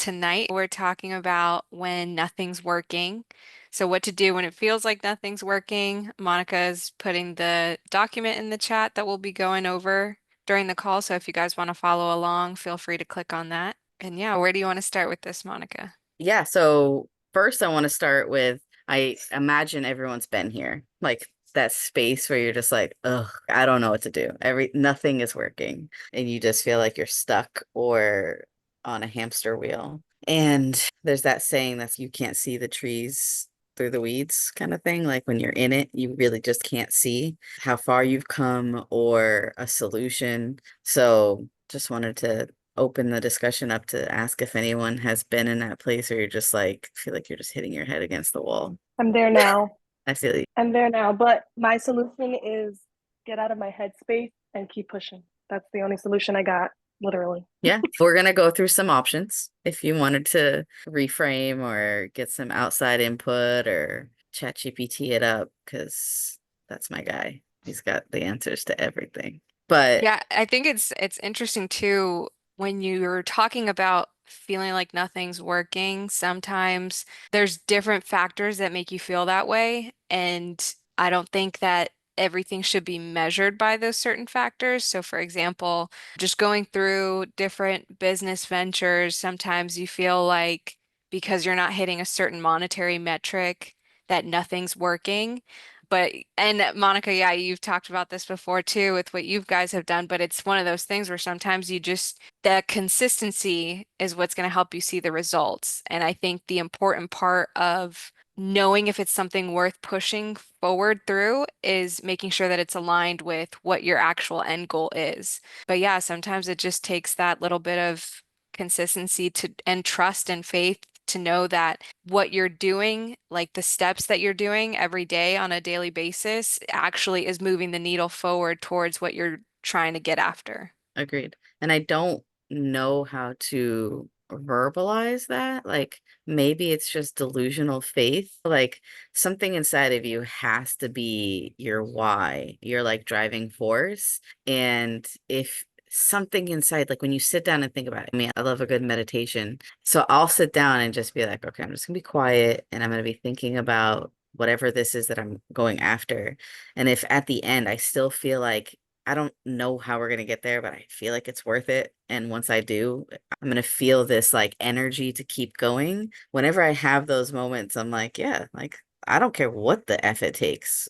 tonight we're talking about when nothing's working. So, what to do when it feels like nothing's working. Monica's putting the document in the chat that we'll be going over during the call. So, if you guys want to follow along, feel free to click on that. And yeah, where do you want to start with this, Monica? Yeah, so first I want to start with I imagine everyone's been here. Like that space where you're just like, ugh, I don't know what to do. Nothing is working. And you just feel like you're stuck or on a hamster wheel. And there's that saying that you can't see the trees through the weeds kind of thing. Like when you're in it, you really just can't see how far you've come or a solution. So just wanted to open the discussion up to ask if anyone has been in that place or you're just like feel like you're just hitting your head against the wall. I'm there now. I feel you. I'm there now. But my solution is get out of my headspace and keep pushing. That's the only solution I got, literally. Yeah, we're gonna go through some options if you wanted to reframe or get some outside input or chat GPT it up because that's my guy. He's got the answers to everything. But Yeah, I think it's interesting too when you're talking about feeling like nothing's working, sometimes there's different factors that make you feel that way, and I don't think that everything should be measured by those certain factors. So for example, just going through different business ventures, sometimes you feel like because you're not hitting a certain monetary metric that nothing's working. But, and Monica, yeah, you've talked about this before too with what you guys have done, but it's one of those things where sometimes the consistency is what's going to help you see the results. And I think the important part of knowing if it's something worth pushing forward through is making sure that it's aligned with what your actual end goal is. But yeah, sometimes it just takes that little bit of consistency to and trust and faith to know that what you're doing, like the steps that you're doing every day on a daily basis, actually is moving the needle forward towards what you're trying to get after. agreed. And I don't know how to verbalize that. Like maybe it's just delusional faith. Like something inside of you has to be your why, your like driving force. And if something inside, like when you sit down and think about it, I mean, I love a good meditation. So I'll sit down and just be like, okay, I'm just gonna be quiet and I'm gonna be thinking about whatever this is that I'm going after. And if at the end I still feel like I don't know how we're gonna get there, but I feel like it's worth it. And once I do, I'm gonna feel this like energy to keep going. Whenever I have those moments, I'm like, yeah, like I don't care what the F it takes.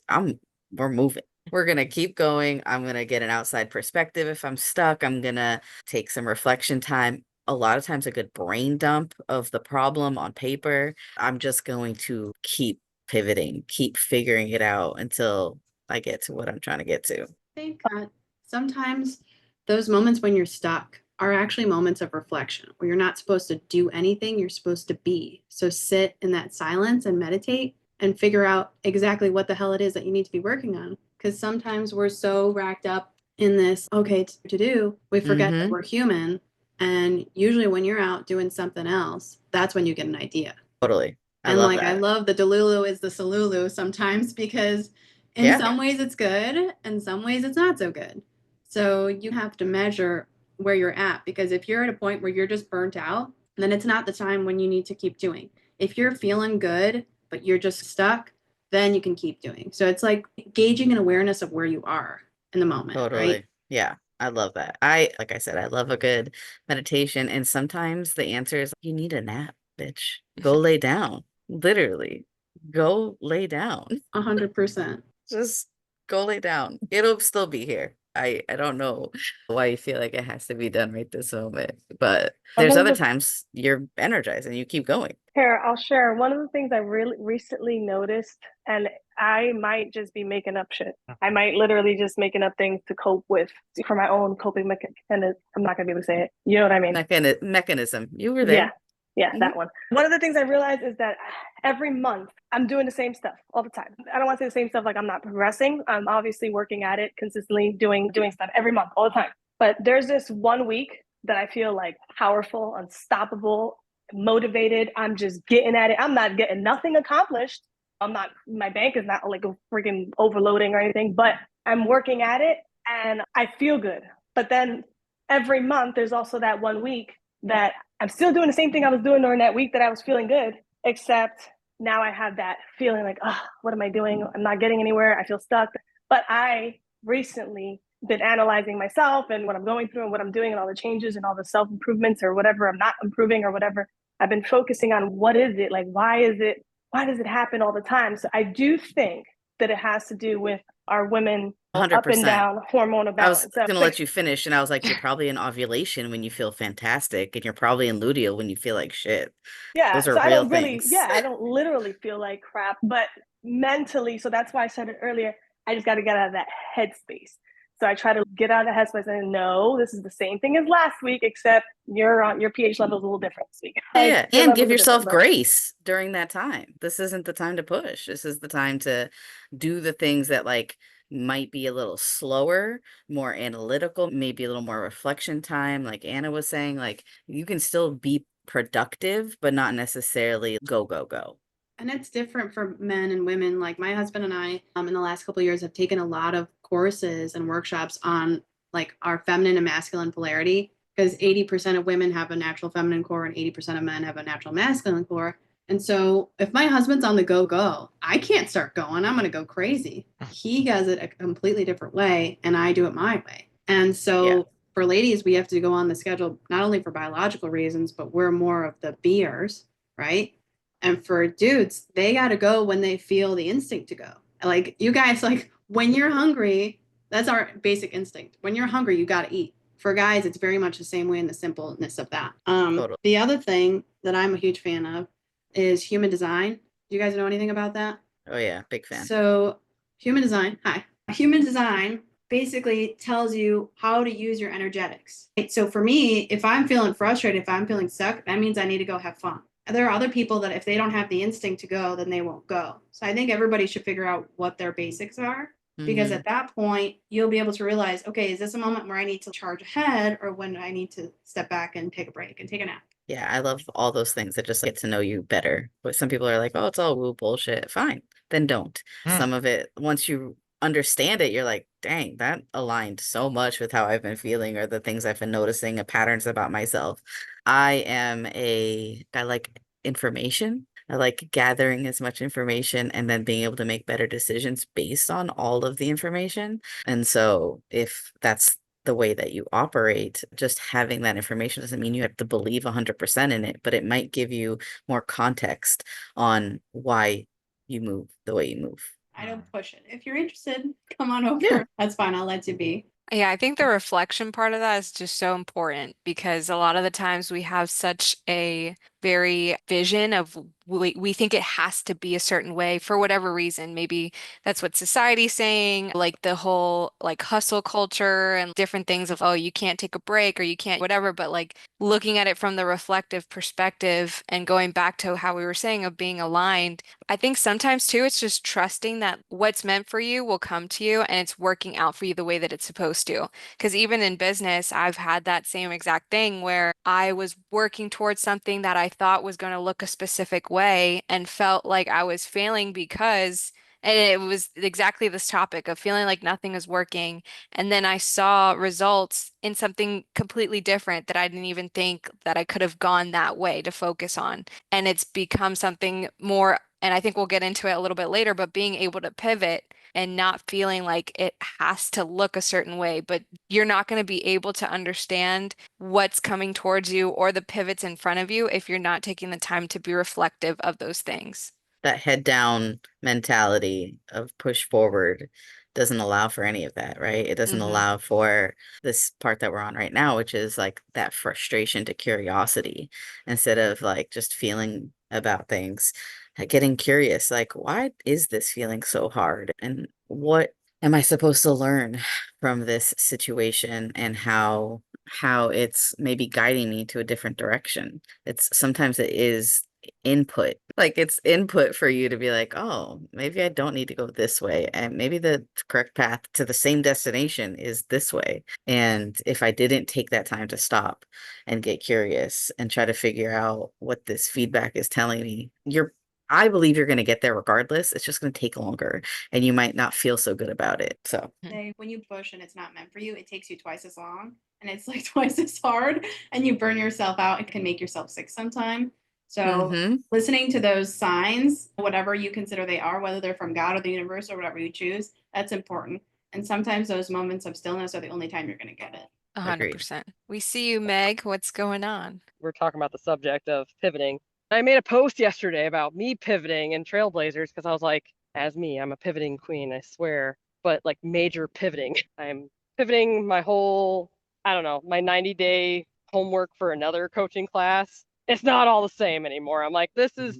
We're moving. We're gonna keep going. I'm gonna get an outside perspective. If I'm stuck, I'm gonna take some reflection time. A lot of times a good brain dump of the problem on paper. I'm just going to keep pivoting, keep figuring it out until I get to what I'm trying to get to. Think that sometimes those moments when you're stuck are actually moments of reflection where you're not supposed to do anything, you're supposed to be. So sit in that silence and meditate and figure out exactly what the hell it is that you need to be working on. Because sometimes we're so racked up in this, okay, to do, we forget that Mm-hmm. we're human. And usually when you're out doing something else, that's when you get an idea. Totally. I And love like I that. love the Delulu is the Salulu sometimes because in Yeah, some ways it's good, in some ways it's not so good. So you have to measure where you're at because if you're at a point where you're just burnt out, then it's not the time when you need to keep doing. If you're feeling good, but you're just stuck, then you can keep doing. So it's like gauging an awareness of where you are in the moment, right? totally. Yeah, I love that. Like I said, I love a good meditation. And sometimes the answer is you need a nap, bitch. Go lay down. Literally, go lay down. 100%. Just go lay down. It'll still be here. I don't know why you feel like it has to be done right this moment, but One there's of other the times you're energized and you keep going. Here, I'll share one of the things I really recently noticed, and I might just be making up shit. I might literally just making up things to cope with for my own coping mechanism. I'm not gonna be able to say it. You know what I mean? Mechanism. You were Yeah, there. yeah, Mhm. that one. One of the things I realized is that every month I'm doing the same stuff all the time. I don't want to say the same stuff like I'm not progressing. I'm obviously working at it consistently, doing stuff every month, all the time. But there's this one week that I feel like powerful, unstoppable, motivated. I'm just getting at it. I'm not getting nothing accomplished. I'm not, my bank is not like a freaking overloading or anything, but I'm working at it and I feel good. But then every month there's also that one week that I'm still doing the same thing I was doing during that week that I was feeling good, except now I have that feeling like, oh, what am I doing? I'm not getting anywhere. I feel stuck. But I recently been analyzing myself and what I'm going through and what I'm doing and all the changes and all the self improvements or whatever I'm not improving or whatever. I've been focusing on what is it? Like, why is it? Why does it happen all the time? So I do think that it has to do with our women up and 100%. down hormonal I was balance. So gonna like, let you finish, and I was like, you're probably in ovulation when you feel fantastic, and you're probably in luteal when you feel like shit. yeah, Those are so I real don't really, things. yeah, I don't literally feel like crap, but mentally, so that's why I said it earlier, I just got to get out of that headspace. So I try to get out of the headspace and no, this is the same thing as last week, except your pH level is a little different this week. Yeah, Like yeah. your And levels give are different, yourself but grace during that time. This isn't the time to push. This is the time to do the things that like might be a little slower, more analytical, maybe a little more reflection time. Like Anna was saying, like you can still be productive, but not necessarily go, go, go. And it's different for men and women. Like my husband and I, in the last couple of years, have taken a lot of courses and workshops on like our feminine and masculine polarity, because 80% of women have a natural feminine core and 80% of men have a natural masculine core. And so if my husband's on the go go, I can't start going. I'm going to go crazy. He does it a completely different way, and I do it my way. And Yeah. so for ladies, we have to go on the schedule not only for biological reasons, but we're more of the beers, right? And for dudes, they got to go when they feel the instinct to go. Like you guys, like when you're hungry, that's our basic instinct. When you're hungry, you got to eat. For guys, it's very much the same way in the simpleness of that. Totally. The other thing that I'm a huge fan of is human design. Do you guys know anything about that? Oh yeah, big fan. So, human design, hi. Human design basically tells you how to use your energetics. Right? So, for me, if I'm feeling frustrated, if I'm feeling stuck, that means I need to go have fun. There are other people that if they don't have the instinct to go, then they won't go. So, I think everybody should figure out what their basics are. Because Hmm. at that point, you'll be able to realize, okay, is this a moment where I need to charge ahead or when I need to step back and take a break and take a nap? Yeah, I love all those things that just get to know you better. But some people are like, oh, it's all woo bullshit. Fine, then don't. Some of it, once you understand it, you're like, dang, that aligned so much with how I've been feeling or the things I've been noticing, patterns about myself. I like information. I like gathering as much information and then being able to make better decisions based on all of the information. And so if that's the way that you operate, just having that information doesn't mean you have to believe 100% in it, but it might give you more context on why you move the way you move. I don't push it. If you're interested, come on Yeah. over. That's fine. I'll let you be. Yeah, I think the reflection part of that is just so important because a lot of the times we have such a very vision of we think it has to be a certain way for whatever reason. Maybe that's what society's saying, like the whole like hustle culture and different things of, oh, you can't take a break or you can't whatever, but like looking at it from the reflective perspective and going back to how we were saying of being aligned, I think sometimes too, it's just trusting that what's meant for you will come to you and it's working out for you the way that it's supposed to. Because even in business, I've had that same exact thing where I was working towards something that I thought was going to look a specific way and felt like I was failing because, and it was exactly this topic of feeling like nothing is working. And then I saw results in something completely different that I didn't even think that I could have gone that way to focus on. And it's become something more, and I think we'll get into it a little bit later, but being able to pivot and not feeling like it has to look a certain way, but you're not going to be able to understand what's coming towards you or the pivots in front of you if you're not taking the time to be reflective of those things. That head down mentality of push forward doesn't allow for any of that, right? It doesn't Hmm. allow for this part that we're on right now, which is like that frustration to curiosity instead of like just feeling about things, like getting curious, like, why is this feeling so hard? And what am I supposed to learn from this situation and how it's maybe guiding me to a different direction? It's sometimes it is input. Like it's input for you to be like, oh, maybe I don't need to go this way. And maybe the correct path to the same destination is this way. And if I didn't take that time to stop and get curious and try to figure out what this feedback is telling me, you're I believe you're going to get there regardless. It's just going to take longer and you might not feel so good about it. So, Say when you push and it's not meant for you, it takes you twice as long and it's like twice as hard and you burn yourself out and can make yourself sick sometime. So mm-hmm. listening to those signs, whatever you consider they are, whether they're from God or the universe or whatever you choose, that's important. And sometimes those moments of stillness are the only time you're going to get it. Agreed. 100%. We see you, Meg. What's going on? We're talking about the subject of pivoting. I made a post yesterday about me pivoting in Trailblazers because I was like, as me, I'm a pivoting queen, I swear, but like major pivoting. I'm pivoting my whole, I don't know, my 90-day homework for another coaching class. It's not all the same anymore. I'm like, this is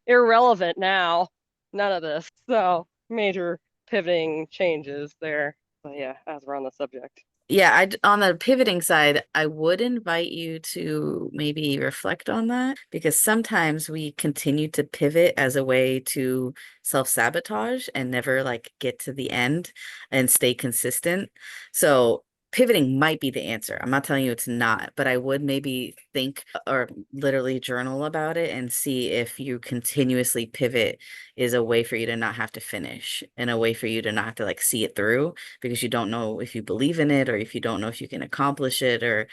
irrelevant now. None of this. So major pivoting changes there. But yeah, as we're on the subject. Yeah, on the pivoting side, I would invite you to maybe reflect on that because sometimes we continue to pivot as a way to self-sabotage and never like get to the end and stay consistent. So pivoting might be the answer. I'm not telling you it's not, but I would maybe think or literally journal about it and see if you continuously pivot is a way for you to not have to finish and a way for you to not have to like see it through because you don't know if you believe in it or if you don't know if you can accomplish it or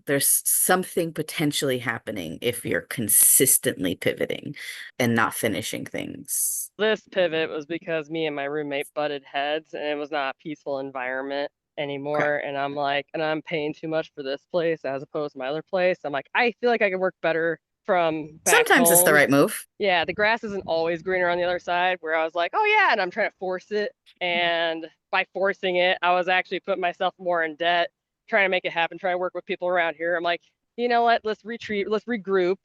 there's something potentially happening if you're consistently pivoting and not finishing things. This pivot was because me and my roommate butted heads and it was not a peaceful environment Okay. anymore. And I'm like, and I'm paying too much for this place as opposed to my other place. I'm like, I feel like I could work better from back Sometimes it's the home. right move. Yeah, the grass isn't always greener on the other side, where I was like, oh yeah, and I'm trying to force it. And by forcing it, I was actually putting myself more in debt, trying to make it happen, trying to work with people around here. I'm like, you know what? Let's retreat, let's regroup,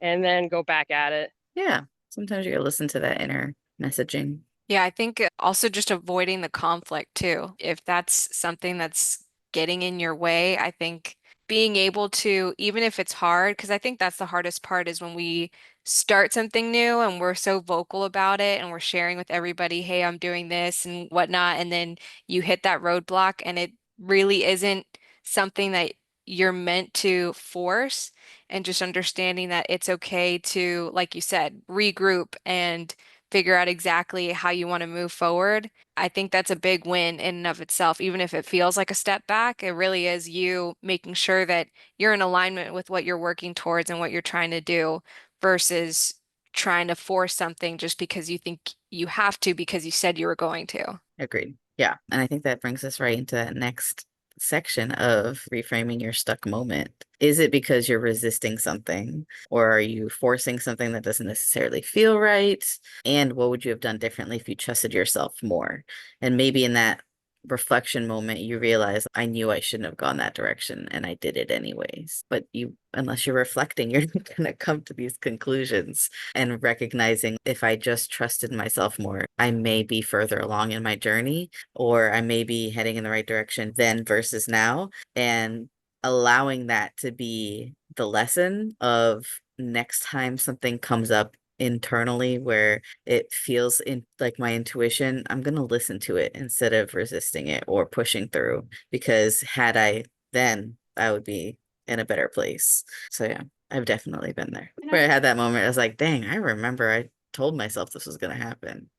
and then go back at it. Yeah. Sometimes you gotta listen to that inner messaging. Yeah, I think also just avoiding the conflict too. If that's something that's getting in your way, I think being able to, even if it's hard, because I think that's the hardest part is when we start something new and we're so vocal about it and we're sharing with everybody, hey, I'm doing this and whatnot. And then you hit that roadblock and it really isn't something that you're meant to force. And just understanding that it's okay to, like you said, regroup and figure out exactly how you want to move forward. I think that's a big win in and of itself. Even if it feels like a step back, it really is you making sure that you're in alignment with what you're working towards and what you're trying to do versus trying to force something just because you think you have to because you said you were going to. Agreed. Yeah. And I think that brings us right into that next section of reframing your stuck moment. Is it because you're resisting something or are you forcing something that doesn't necessarily feel right? And what would you have done differently if you trusted yourself more? And maybe in that reflection moment, you realize I knew I shouldn't have gone that direction and I did it anyways. But unless you're reflecting, you're not going to come to these conclusions and recognizing if I just trusted myself more, I may be further along in my journey or I may be heading in the right direction then versus now. And allowing that to be the lesson of next time something comes up internally where it feels in like my intuition, I'm going to listen to it instead of resisting it or pushing through because had I then I would be in a better place. So yeah, I've definitely been there where I had that moment. I was like, dang, I remember I told myself this was going to happen.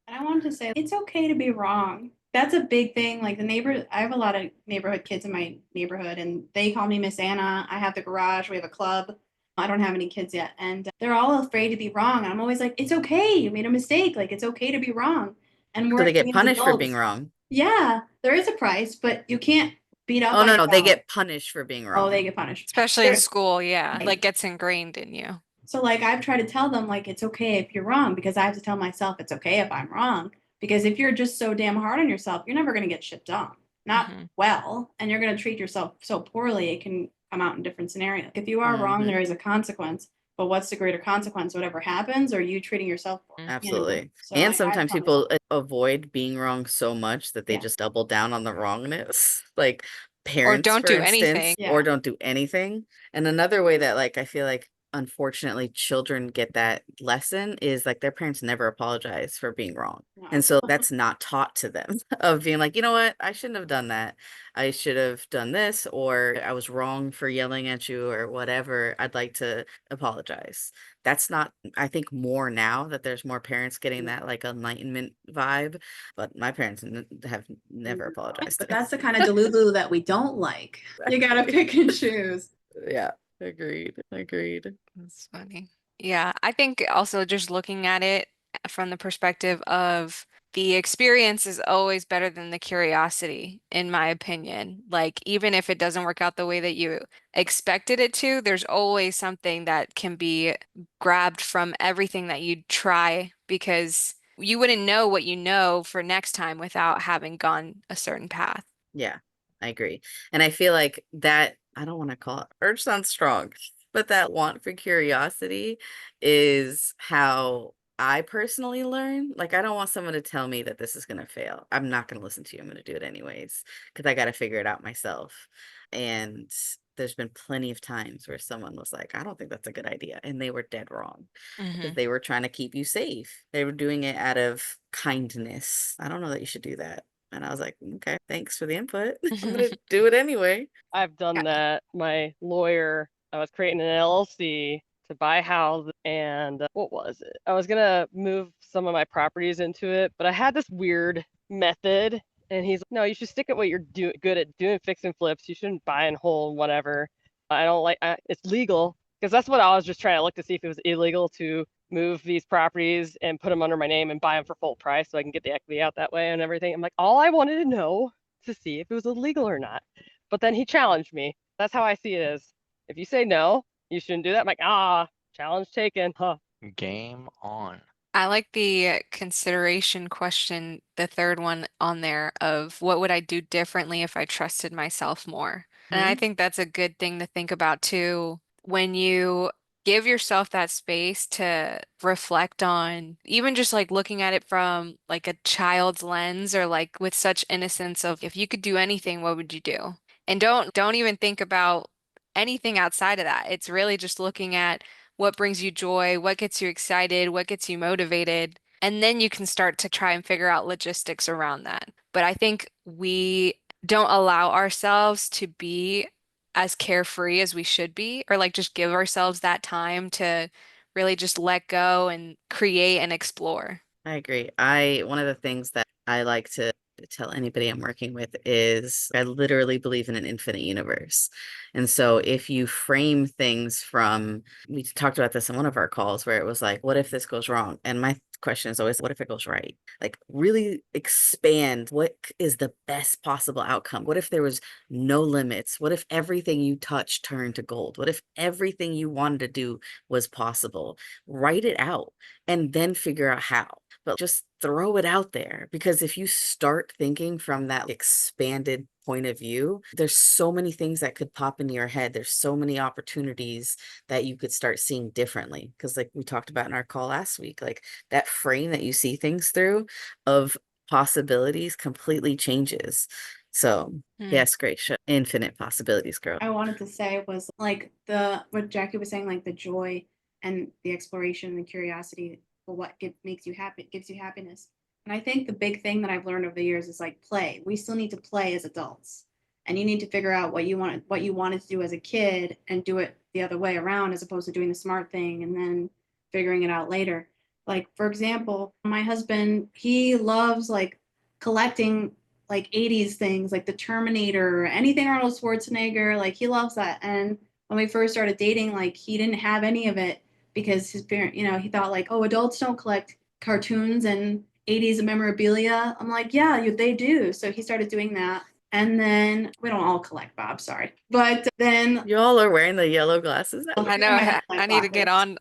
And I wanted to say it's okay to be wrong. That's a big thing. Like I have a lot of neighborhood kids in my neighborhood, and they call me Miss Anna. I have the garage, we have a club. I don't have any kids yet, and they're all afraid to be wrong. And I'm always like, it's okay. You made a mistake. Like, it's okay to be wrong. And So we're they get we as punished for being adults. wrong. Yeah, there is a price, but you can't beat up Oh, on no, no, they yourself. get punished for being Oh, they wrong. get punished. Especially in There, school, yeah, right. like gets ingrained in you. So like I've tried to tell them like it's okay if you're wrong because I have to tell myself it's okay if I'm wrong. Because if you're just so damn hard on yourself, you're never gonna get shit done. Not Hmm. well, and you're gonna treat yourself so poorly it can come out in different scenarios. If you are wrong, there is a consequence. But what's the greater consequence? Whatever happens, or you treating yourself poorly? Absolutely. So And I sometimes tell myself, people avoid being wrong so much that they yeah, just double down on the wrongness. Like Or parents, don't for do instance, anything. yeah, or don't do anything. And another way that like I feel like unfortunately children get that lesson is like their parents never apologize for being wrong. No. And so that's not taught to them of being like, you know what, I shouldn't have done that. I should have done this, or I was wrong for yelling at you or whatever. I'd like to apologize. That's not, I think more now that there's more parents getting that like enlightenment vibe, but my parents have never apologized. But that's the kind of delulu that we don't like. You gotta pick and choose. Yeah, agreed. Agreed. That's funny. Yeah, I think also just looking at it from the perspective of the experience is always better than the curiosity, in my opinion. Like, even if it doesn't work out the way that you expected it to, there's always something that can be grabbed from everything that you try because you wouldn't know what you know for next time without having gone a certain path. Yeah, I agree. And I feel like that, I don't want to call it urge sounds strong, but that want for curiosity is how I personally learn. Like, I don't want someone to tell me that this is going to fail. I'm not going to listen to you. I'm going to do it anyways because I got to figure it out myself. And there's been plenty of times where someone was like, I don't think that's a good idea. And they were dead wrong because Hmm. they were trying to keep you safe. They were doing it out of kindness. I don't know that you should do that. And I was like, okay, thanks for the input. I'm gonna do it anyway. I've done Yeah. that. My lawyer, I was creating an LLC to buy houses, and what was it? I was gonna move some of my properties into it, but I had this weird method, and he's like, no, you should stick at what you're good at doing, fix and flips. You shouldn't buy and hold, whatever. I don't like it's legal because that's what I was just trying to look to see if it was illegal to move these properties and put them under my name and buy them for full price so I can get the equity out that way and everything. I'm like, all I wanted to know to see if it was illegal or not. But then he challenged me. That's how I see it as if you say no, you shouldn't do that. I'm like, challenge taken. Huh. Game on. I like the consideration question, the third one on there of what would I do differently if I trusted myself more? And I Mhm. think that's a good thing to think about too when you give yourself that space to reflect on even just like looking at it from like a child's lens or like with such innocence of if you could do anything, what would you do? And don't even think about anything outside of that. It's really just looking at what brings you joy, what gets you excited, what gets you motivated, and then you can start to try and figure out logistics around that. But I think we don't allow ourselves to be as carefree as we should be, or like just give ourselves that time to really just let go and create and explore. I agree. One of the things that I like to tell anybody I'm working with is I literally believe in an infinite universe. And so if you frame things from, we talked about this in one of our calls where it was like, what if this goes wrong? And my question is always, what if it goes right? Like really expand what is the best possible outcome? What if there was no limits? What if everything you touch turned to gold? What if everything you wanted to do was possible? Write it out and then figure out how. But just throw it out there because if you start thinking from that expanded point of view, there's so many things that could pop into your head. There's so many opportunities that you could start seeing differently. Because, like we talked about in our call last week, like that frame that you see things through of possibilities completely changes. So, Hmm. yes, great show. Infinite possibilities, girl. I wanted to say was like the what Jackie was saying, like the joy and the exploration and the curiosity for what makes you happy, gives you happiness. And I think the big thing that I've learned over the years is like play. We still need to play as adults, and you need to figure out what you wanted to do as a kid and do it the other way around, as opposed to doing the smart thing and then figuring it out later. Like for example, my husband, he loves like collecting like 80s things like the Terminator or anything Arnold Schwarzenegger. Like he loves that. And when we first started dating, like he didn't have any of it because his parent, he thought like, oh, adults don't collect cartoons and 80s memorabilia. I'm like, yeah, they do. So he started doing that. And then we don't all collect Bob, sorry. But then You all are wearing the yellow glasses now. I know I need to get on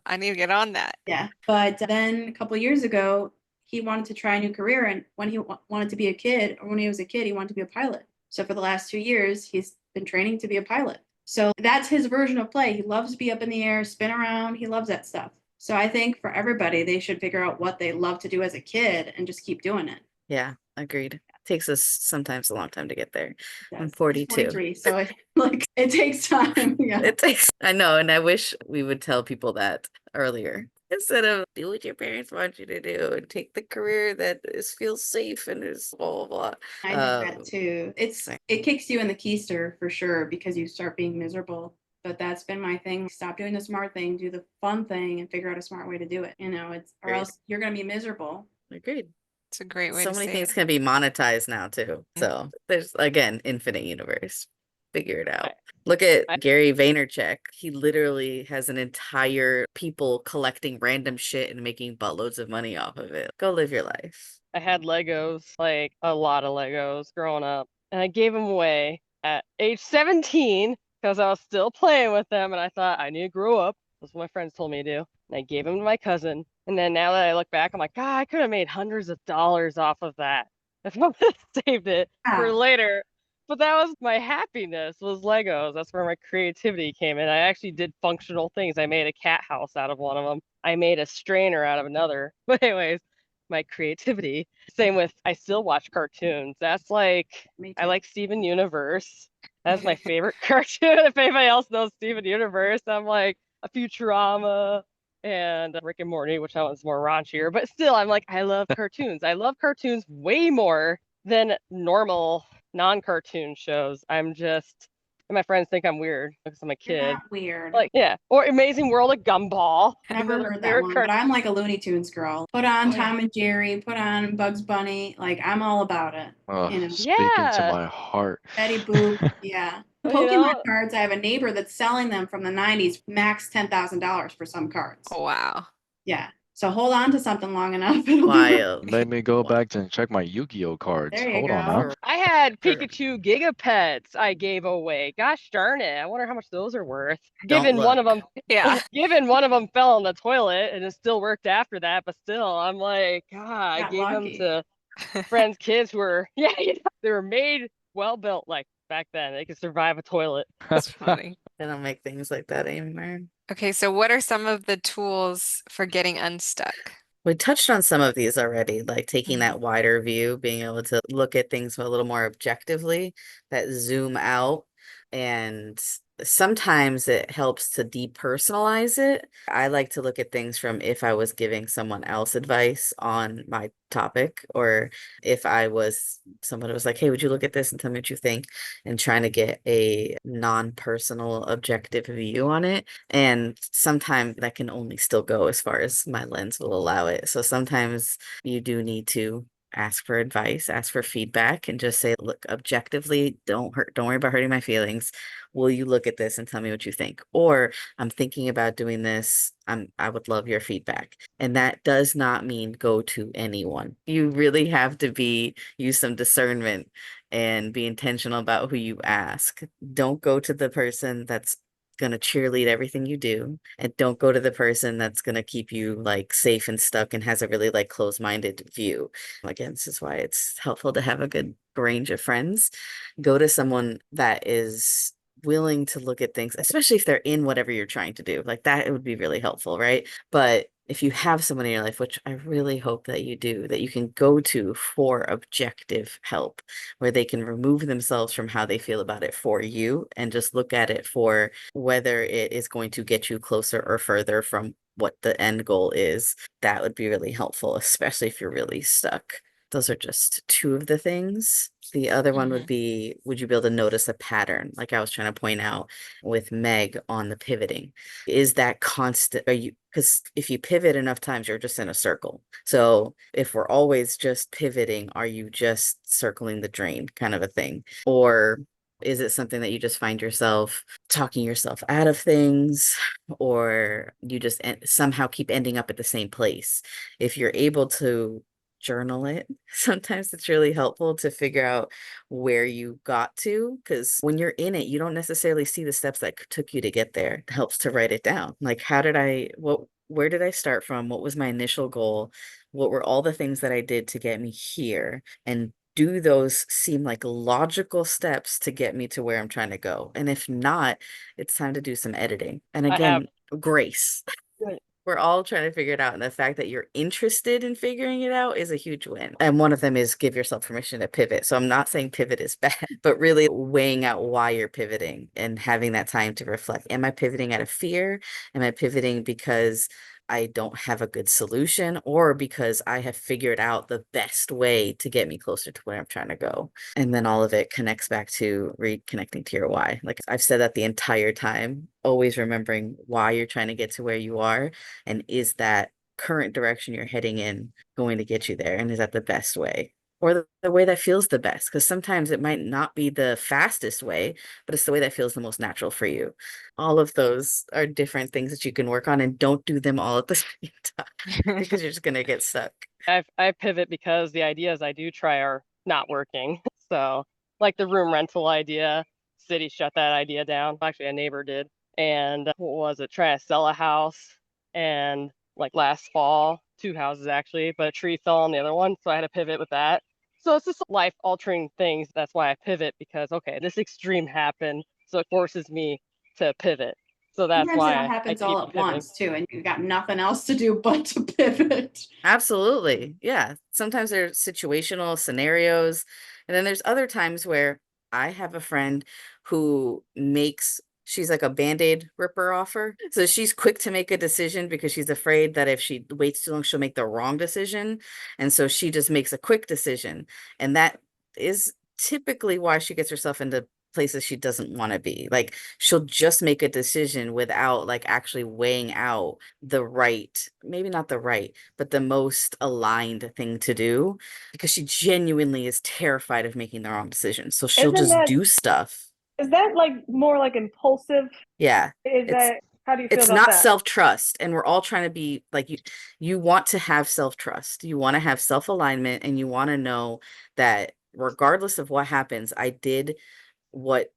that. yeah. But then a couple of years ago, he wanted to try a new career. And when he wanted to be a kid, or when he was a kid, he wanted to be a pilot. So for the last 2 years, he's been training to be a pilot. So that's his version of play. He loves to be up in the air, spin around. He loves that stuff. So I think for everybody, they should figure out what they love to do as a kid and just keep doing it. Yeah, agreed. Takes us sometimes a long time to get there. I'm Yes, 42. 43, so it takes time. Yeah. It takes, I know, and I wish we would tell people that earlier. Instead of do what your parents want you to do and take the career that feels safe and is blah blah I did blah. that too. Same. It kicks you in the keister for sure because you start being miserable. But that's been my thing. Stop doing the smart thing, do the fun thing, and figure out a smart way to do it. It's or Agreed. else you're gonna be miserable. Agreed. It's a great way So to many say things it. can be monetized now too. So there's again infinite universe. Figure it I, out. Look at I Gary Vaynerchuk. He literally has an entire people collecting random shit and making buttloads of money off of it. Go live your life. I had Legos, like a lot of Legos growing up, and I gave them away at age 17 because I was still playing with them, and I thought I need to grow up. That's what my friends told me to do. And I gave them to my cousin. And then now that I look back, I'm like, God, I could have made hundreds of dollars off of that if I would have saved it for Yeah. later. But that was my happiness was Legos. That's where my creativity came in. I actually did functional things. I made a cat house out of one of them. I made a strainer out of another. But anyways, my creativity. Same with I still watch cartoons. That's like Me I too. like Steven Universe. That's my favorite cartoon. If anybody else knows Steven Universe, I'm like a Futurama and Rick and Morty, which that one's more raunchier. But still, I'm like, I love cartoons. I love cartoons way more than normal non-cartoon shows. And my friends think I'm weird because I'm a You're kid. not weird. Like, yeah. Or Amazing World of Gumball. Never Another heard that favorite one, but cartoon. I'm like a Looney Tunes girl. Put on Oh yeah. Tom and Jerry, put on Bugs Bunny. Like I'm all about it. Oh, You know, speaking to Yeah. my heart. Betty Boop. Yeah. You Pokemon know, cards, I have a neighbor that's selling them from the 90s, max $10,000 for some cards. Oh, wow. Yeah. So hold on to something long enough. It'll be worth Wild. Made me go Wild. back and check my Yu-Gi-Oh cards. There you Hold on now. go. I had For- Pikachu Gigapets I gave away. Gosh darn it. I wonder how much those are worth. Don't Given one look. of them, Yeah. given one of them fell in the toilet and it still worked after that, but still, I'm like, God, I Got gave them lucky. to friends' kids who were, yeah, they were made well built like back then. They could survive a toilet. That's funny. They don't make things like that anymore. Okay, so what are some of the tools for getting unstuck? We touched on some of these already, like taking Mhm. that wider view, being able to look at things a little more objectively, that zoom out. And sometimes it helps to depersonalize it. I like to look at things from if I was giving someone else advice on my topic, or if I was someone who was like, hey, would you look at this and tell me what you think? And trying to get a non-personal, objective view on it. And sometimes that can only still go as far as my lens will allow it. So sometimes you do need to ask for advice, ask for feedback, and just say, look, objectively, don't worry about hurting my feelings. Will you look at this and tell me what you think? Or I'm thinking about doing this. I would love your feedback. And that does not mean go to anyone. You really have to use some discernment and be intentional about who you ask. Don't go to the person that's going to cheerlead everything you do, and don't go to the person that's going to keep you like safe and stuck and has a really like closed-minded view. Again, this is why it's helpful to have a good range of friends. Go to someone that is willing to look at things, especially if they're in whatever you're trying to do. Like that, it would be really helpful, right? But if you have someone in your life, which I really hope that you do, that you can go to for objective help, where they can remove themselves from how they feel about it for you and just look at it for whether it is going to get you closer or further from what the end goal is, that would be really helpful, especially if you're really stuck. Those are just two of the things. The other one would be, would you be able to notice a pattern? Like I was trying to point out with Meg on the pivoting. Is that constant? Are you, because if you pivot enough times, you're just in a circle. So if we're always just pivoting, are you just circling the drain kind of a thing? Or is it something that you just find yourself talking yourself out of things, or you just somehow keep ending up at the same place? If you're able to journal it, sometimes it's really helpful to figure out where you got to, because when you're in it, you don't necessarily see the steps that took you to get there. It helps to write it down. Like, where did I start from? What was my initial goal? What were all the things that I did to get me here? And do those seem like logical steps to get me to where I'm trying to go? And if not, it's time to do some editing. And I have again, grace. We're all trying to figure it out. And the fact that you're interested in figuring it out is a huge win. And one of them is give yourself permission to pivot. So I'm not saying pivot is bad, but really weighing out why you're pivoting and having that time to reflect. Am I pivoting out of fear? Am I pivoting because I don't have a good solution, or because I have figured out the best way to get me closer to where I'm trying to go? And then all of it connects back to reconnecting to your why. Like I've said that the entire time, always remembering why you're trying to get to where you are. And is that current direction you're heading in going to get you there? And is that the best way? Or the way that feels the best? Because sometimes it might not be the fastest way, but it's the way that feels the most natural for you. All of those are different things that you can work on, and don't do them all at the same time because you're just going to get stuck. I pivot because the ideas I do try are not working. So like the room rental idea, city shut that idea down. Actually, a neighbor did. And what was it? Trying to sell a house. And like last fall, two houses actually, but a tree fell on the other one. So I had to pivot with that. So it's just life altering things. That's why I pivot, because, okay, this extreme happened. So it forces me to pivot. So that's Sometimes it why I happens keep all at pivoting. once too, and you got nothing else to do but to pivot. Absolutely. Yeah. Sometimes there's situational scenarios. And then there's other times where I have a friend who she's like a band-aid ripper offer. So she's quick to make a decision because she's afraid that if she waits too long, she'll make the wrong decision. And so she just makes a quick decision. And that is typically why she gets herself into places she doesn't want to be. Like she'll just make a decision without like actually weighing out the right, maybe not the right, but the most aligned thing to do, because she genuinely is terrified of making the wrong decision. So she'll Isn't just that, do stuff. is that like more like impulsive? Yeah. Is It's that, how do you feel it's about not that? self-trust, and we're all trying to be like you want to have self-trust. You want to have self-alignment, and you want to know that regardless of what happens, I did what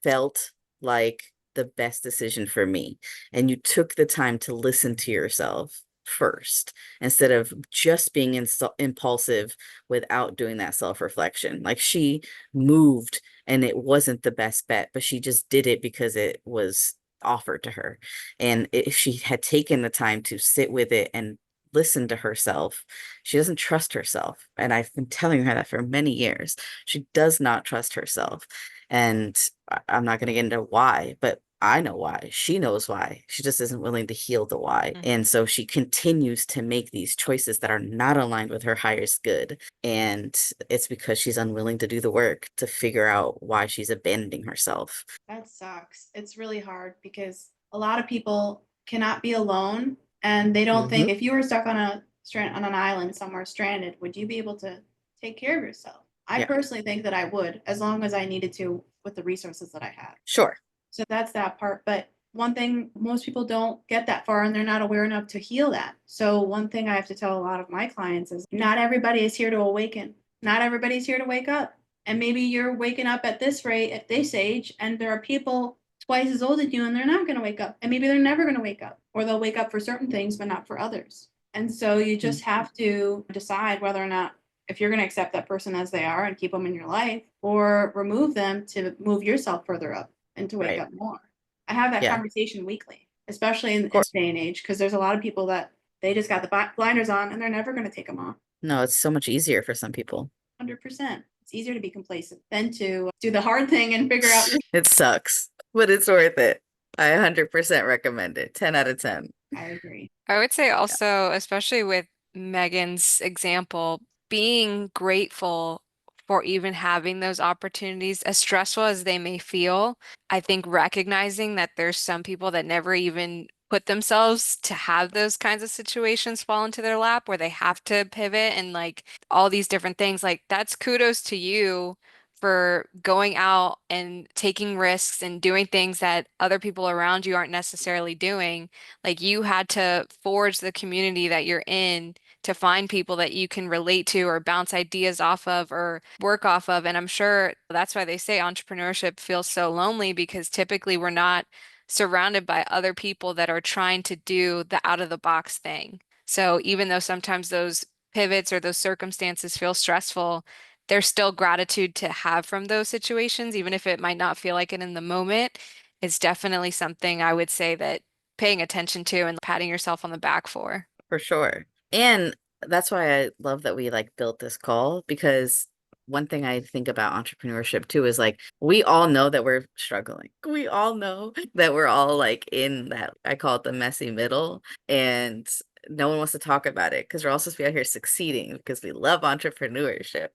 felt like the best decision for me. And you took the time to listen to yourself first instead of just being impulsive without doing that self-reflection. Like she moved and it wasn't the best bet, but she just did it because it was offered to her. And if she had taken the time to sit with it and listen to herself, she doesn't trust herself. And I've been telling her that for many years. She does not trust herself. And I'm not going to get into why, but I know why. She knows why. She just isn't willing to heal the why. Mhm. And so she continues to make these choices that are not aligned with her highest good. And it's because she's unwilling to do the work to figure out why she's abandoning herself. That sucks. It's really hard because a lot of people cannot be alone, and they don't think, Mhm. if you were stuck on on an island somewhere stranded, would you be able to take care of yourself? I Yeah, personally think that I would, as long as I needed to with the resources that I had. sure. So that's that part. But one thing, most people don't get that far and they're not aware enough to heal that. So one thing I have to tell a lot of my clients is not everybody is here to awaken. Not everybody's here to wake up. And maybe you're waking up at this rate, at this age, and there are people twice as old as you and they're not going to wake up. And maybe they're never going to wake up, or they'll wake up for certain things, but not for others. And so you just have to decide whether or not, if you're going to accept that person as they are and keep them in your life, or remove them to move yourself further up and to wake Right. up more. I have that Yeah, conversation weekly, especially in of this course. day and age, because there's a lot of people that they just got the blinders on and they're never going to take them off. No, it's so much easier for some people. 100%. It's easier to be complacent than to do the hard thing and figure out. It sucks, but it's worth it. I 100% recommend it. 10 out of 10. I agree. I would say Yeah. also, especially with Megan's example, being grateful for even having those opportunities, as stressful as they may feel. I think recognizing that there's some people that never even put themselves to have those kinds of situations fall into their lap where they have to pivot and like all these different things. Like that's kudos to you for going out and taking risks and doing things that other people around you aren't necessarily doing. Like you had to forge the community that you're in to find people that you can relate to or bounce ideas off of or work off of. And I'm sure that's why they say entrepreneurship feels so lonely, because typically we're not surrounded by other people that are trying to do the out of the box thing. So even though sometimes those pivots or those circumstances feel stressful, there's still gratitude to have from those situations, even if it might not feel like it in the moment. It's definitely something I would say that paying attention to and patting yourself on the back for. For sure. And that's why I love that we like built this call, because one thing I think about entrepreneurship too is like we all know that we're struggling. We all know that we're all like in that, I call it the messy middle, and no one wants to talk about it because we're all supposed to be out here succeeding because we love entrepreneurship.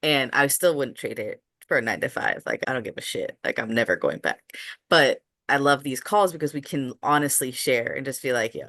And I still wouldn't trade it for a 9 to 5. Like I don't give a shit. Like I'm never going back. But I love these calls because we can honestly share and just be like, yo,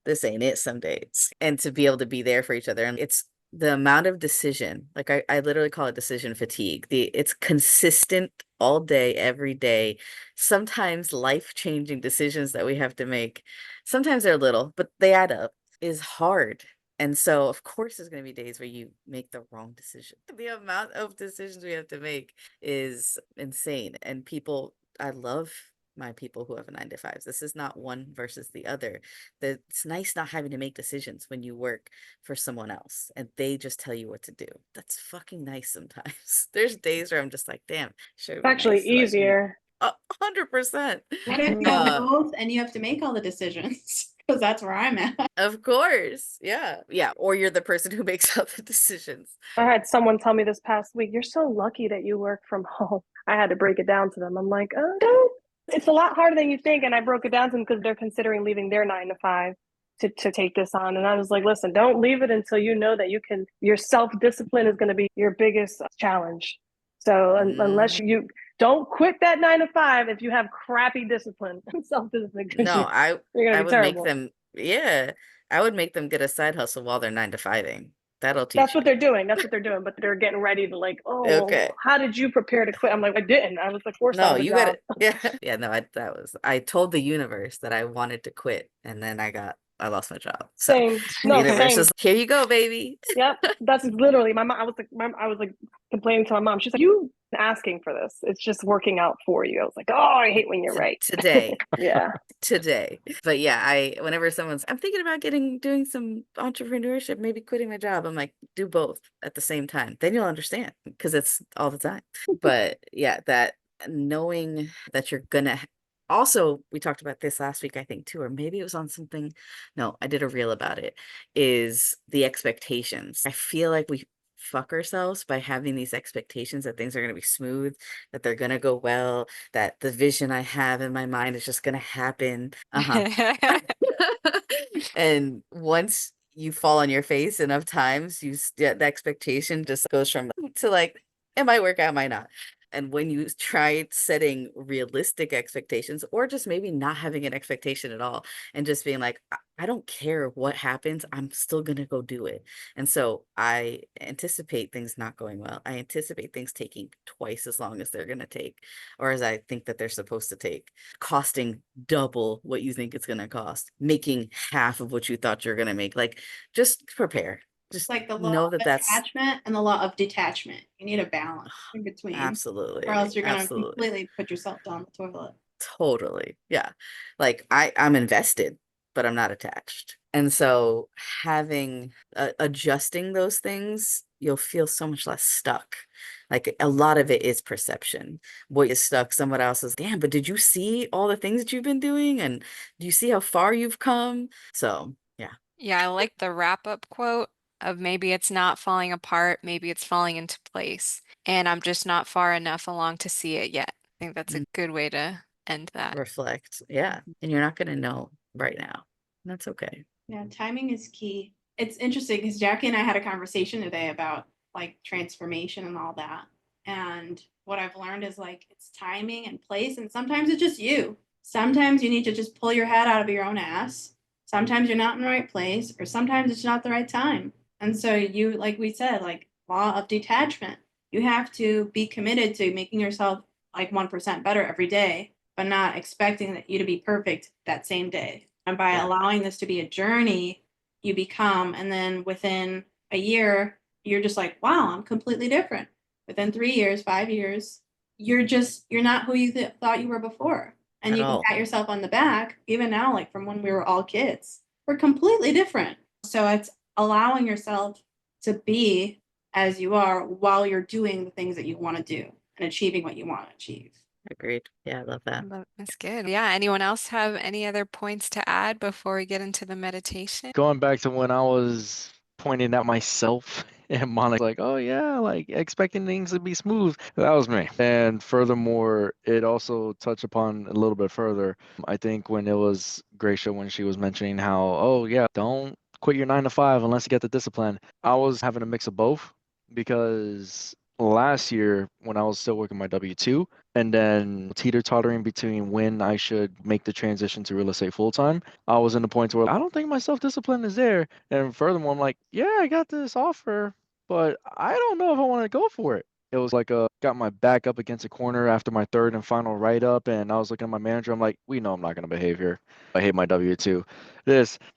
this ain't it some days. And to be able to be there for each other. And it's the amount of decision, like I literally call it decision fatigue. It's consistent all day, every day. Sometimes life-changing decisions that we have to make. Sometimes they're little, but they add up, is hard. And so, of course, there's going to be days where you make the wrong decision. The amount of decisions we have to make is insane. And people, I love my people who have 9 to 5s. This is not one versus the other. It's nice not having to make decisions when you work for someone else and they just tell you what to do. That's fucking nice sometimes. There's days where I'm just like, damn, should It's be actually nice to like be easier. 100%. What if you have both and you have to make all the decisions? Because that's where I'm at. Of course. Yeah. Yeah. Or you're the person who makes all the decisions. I had someone tell me this past week, you're so lucky that you work from home. I had to break it down to them. I'm like, oh, it's a lot harder than you think. And I broke it down to them because they're considering leaving their 9 to 5 to take this on. And I was like, listen, don't leave it until you know that you can, your self-discipline is going to be your biggest challenge. So unless you don't quit that 9 to 5, if you have crappy discipline and self-discipline, No, you're going I to be would make terrible. them, yeah, I would make them get a side hustle while they're 9 to 5ing. That'll teach That's what you. they're doing. That's what they're doing. But they're getting ready to like, oh, Okay. well, how did you prepare to quit? I'm like, I didn't. I was like forced out No, of a you job. gotta, yeah. Yeah, no, I told the universe that I wanted to quit and then I lost my job. So Same. the No, universe same. is, here you go, baby. Yep. That's literally my mom. I was like complaining to my mom. She's like, you asking for this. It's just working out for you. I was like, oh, I hate when you're right. Today. Yeah. Today. But yeah, whenever I'm thinking about doing some entrepreneurship, maybe quitting my job, I'm like, do both at the same time. Then you'll understand because it's all the time. But yeah, that knowing that you're gonna also, we talked about this last week, I think too, or maybe it was on something. No, I did a reel about it, is the expectations. I feel like we fuck ourselves by having these expectations that things are going to be smooth, that they're going to go well, that the vision I have in my mind is just going to happen. And once you fall on your face enough times, the expectation just goes from to like, it might work out, might not. And when you try setting realistic expectations, or just maybe not having an expectation at all, and just being like, I don't care what happens, I'm still going to go do it. And so I anticipate things not going well. I anticipate things taking twice as long as they're going to take, or as I think that they're supposed to take, costing double what you think it's going to cost, making half of what you thought you're going to make. Like, just prepare. Just Like the law know of that that's attachment and the law of detachment. You need a balance in between, absolutely, or else you're going to absolutely, completely put yourself down the toilet. totally. Yeah. Like I'm invested, but I'm not attached. And so having adjusting those things, you'll feel so much less stuck. Like a lot of it is perception. What is stuck, someone else is, damn, but did you see all the things that you've been doing? And do you see how far you've come? So yeah. Yeah, I like the wrap-up quote of maybe it's not falling apart, maybe it's falling into place, and I'm just not far enough along to see it yet. I think that's a good way to end that. Reflect. Yeah. And you're not going to know right now. That's okay. Yeah, timing is key. It's interesting because Jackie and I had a conversation today about like transformation and all that. And what I've learned is like it's timing and place, and sometimes it's just you. Sometimes you need to just pull your head out of your own ass. Sometimes you're not in the right place, or sometimes it's not the right time. And so you, like we said, like law of detachment, you have to be committed to making yourself like 1% better every day, but not expecting that you to be perfect that same day. And by allowing this to be a journey, you become, and then within a year, you're just like, wow, I'm completely different. Within 3 years, 5 years, you're not who you thought you were before. And At you can all. pat yourself on the back, even now, like from when we were all kids. We're completely different. So it's allowing yourself to be as you are while you're doing the things that you want to do and achieving what you want to achieve. Agreed. Yeah, I love that. That's good. Yeah. Anyone else have any other points to add before we get into the meditation? Going back to when I was pointing at myself and Monica like, oh yeah, like expecting things to be smooth. That was me. And furthermore, it also touched upon a little bit further. I think when it was Gracia when she was mentioning how, oh yeah, don't quit your 9 to 5 unless you get the discipline. I was having a mix of both because last year when I was still working my W-2 and then teeter-tottering between when I should make the transition to real estate full-time, I was in the point where I don't think my self-discipline is there. And furthermore, I'm like, yeah, I got this offer, but I don't know if I want to go for it. It was like got my back up against a corner after my third and final write-up, and I was looking at my manager. I'm like, we know I'm not gonna behave here. I hate my W-2.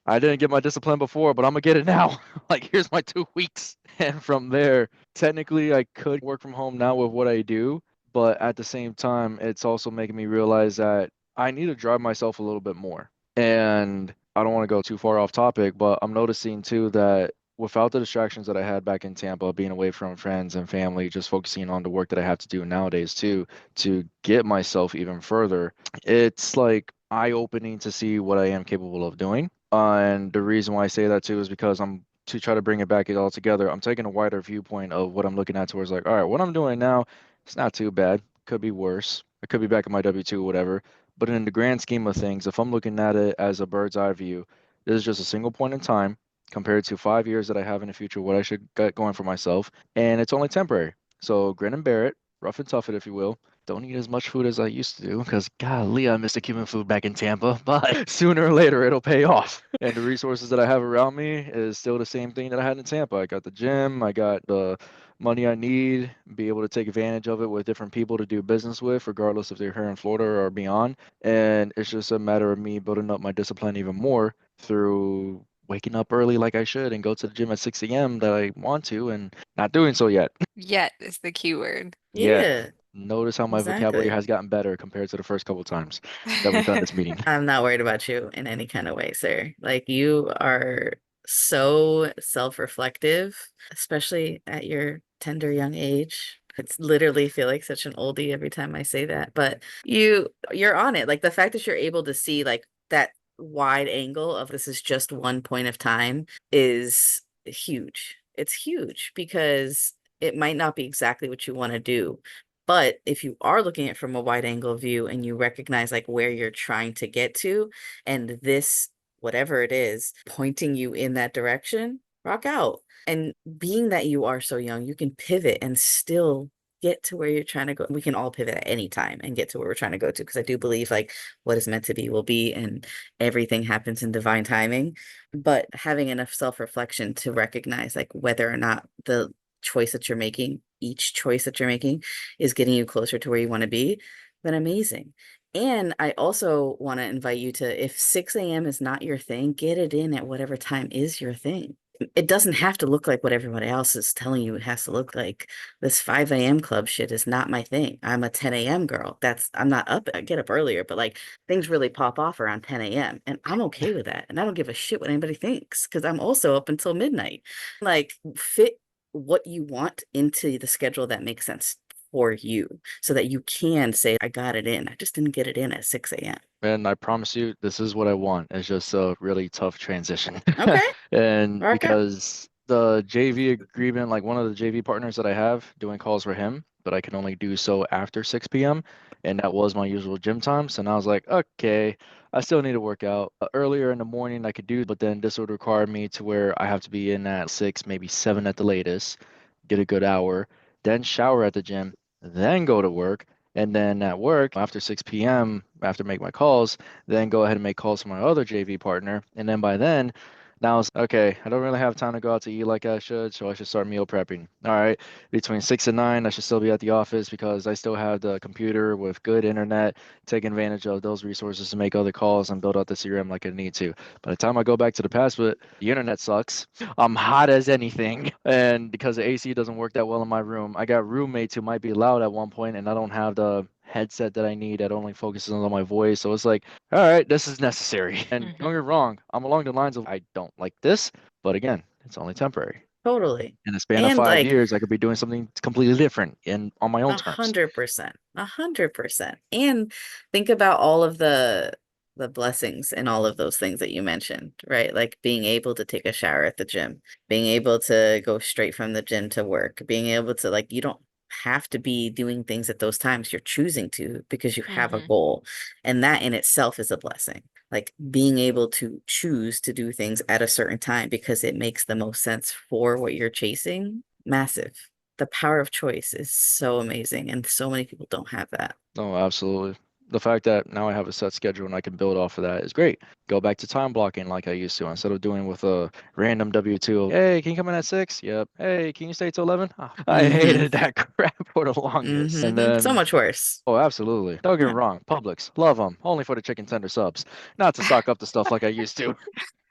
I didn't get my discipline before, but I'm gonna get it now. Like, here's my 2 weeks. And from there, technically, I could work from home now with what I do, but at the same time, it's also making me realize that I need to drive myself a little bit more. And I don't want to go too far off topic, but I'm noticing too that without the distractions that I had back in Tampa, being away from friends and family, just focusing on the work that I have to do nowadays too, to get myself even further, it's like eye-opening to see what I am capable of doing. And the reason why I say that too is because I'm to try to bring it back all together. I'm taking a wider viewpoint of what I'm looking at towards like, all right, what I'm doing now, it's not too bad. Could be worse. I could be back in my W-2, whatever. But in the grand scheme of things, if I'm looking at it as a bird's eye view, this is just a single point in time compared to 5 years that I have in the future, what I should get going for myself. And it's only temporary. So grin and bear it, rough and tough it, if you will. Don't eat as much food as I used to do because, golly, I miss the Cuban food back in Tampa. But sooner or later, it'll pay off. And the resources that I have around me is still the same thing that I had in Tampa. I got the gym, I got the money I need, be able to take advantage of it with different people to do business with, regardless if they're here in Florida or beyond. And it's just a matter of me building up my discipline even more through waking up early like I should and go to the gym at 6 a.m. that I want to and not doing so yet. Yet is the key word. Yet. Yeah, Notice how my vocabulary exactly. has gotten better compared to the first couple times that we've done this meeting. I'm not worried about you in any kind of way, sir. Like you are so self-reflective, especially at your tender young age. It's literally feel like such an oldie every time I say that, but you're on it. Like the fact that you're able to see like that wide angle of this is just one point of time is huge. It's huge because it might not be exactly what you want to do, but if you are looking at it from a wide angle view and you recognize like where you're trying to get to, and this, whatever it is, pointing you in that direction, rock out. And being that you are so young, you can pivot and still get to where you're trying to go. We can all pivot at any time and get to where we're trying to go to. Because I do believe like what is meant to be will be, and everything happens in divine timing. But having enough self-reflection to recognize like whether or not the choice that you're making, each choice that you're making is getting you closer to where you want to be, then amazing. And I also want to invite you to, if 6 a.m. is not your thing, get it in at whatever time is your thing. It doesn't have to look like what everybody else is telling you it has to look like. This 5 a.m. club shit is not my thing. I'm a 10 a.m. girl. I'm not up, I get up earlier, but like things really pop off around 10 a.m. And I'm okay with that. And I don't give a shit what anybody thinks because I'm also up until midnight. Like, fit what you want into the schedule that makes sense for you so that you can say, I got it in. I just didn't get it in at 6 a.m. And I promise you, this is what I want. It's just a really tough transition. Okay, And rock out. because the JV agreement, like one of the JV partners that I have doing calls for him, but I can only do so after 6 p.m. And that was my usual gym time. So now I was like, okay, I still need to work out. Earlier in the morning I could do, but then this would require me to where I have to be in at 6, maybe 7 at the latest, get a good hour, then shower at the gym, then go to work. And then at work, after 6 p.m., after make my calls, then go ahead and make calls for my other JV partner. And then by then, now it's okay, I don't really have time to go out to eat like I should, so I should start meal prepping. All right, between 6 and 9, I should still be at the office because I still have the computer with good internet, taking advantage of those resources to make other calls and build out the CRM like I need to. By the time I go back to the past, the internet sucks. I'm hot as anything. And because the AC doesn't work that well in my room, I got roommates who might be loud at one point, and I don't have the headset that I need that only focuses on my voice. So it's like, all right, this is necessary. And don't get me wrong, I'm along the lines of I don't like this, but again, it's only temporary. Totally. In the span of And five like years, I could be doing something completely different and on my own terms. 100%, 100%. And think about all of the blessings and all of those things that you mentioned, right? Like being able to take a shower at the gym, being able to go straight from the gym to work, being able to like you don't have to be doing things at those times. You're choosing to because you have a Hmm. goal. And that in itself is a blessing. Like being able to choose to do things at a certain time because it makes the most sense for what you're chasing, massive. The power of choice is so amazing, and so many people don't have that. No, absolutely. The fact that now I have a set schedule and I can build off of that is great. Go back to time blocking like I used to instead of doing with a random W-2. Hey, can you come in at 6? Yep. Hey, can you stay till 11? Ah, I Mm-hmm. hated that crap for the longest. And Mm-hmm. So then, much worse. oh, absolutely. Don't get Yeah, me wrong. Publix, love them. Only for the chicken tender subs. Not to stock up the stuff like I used to.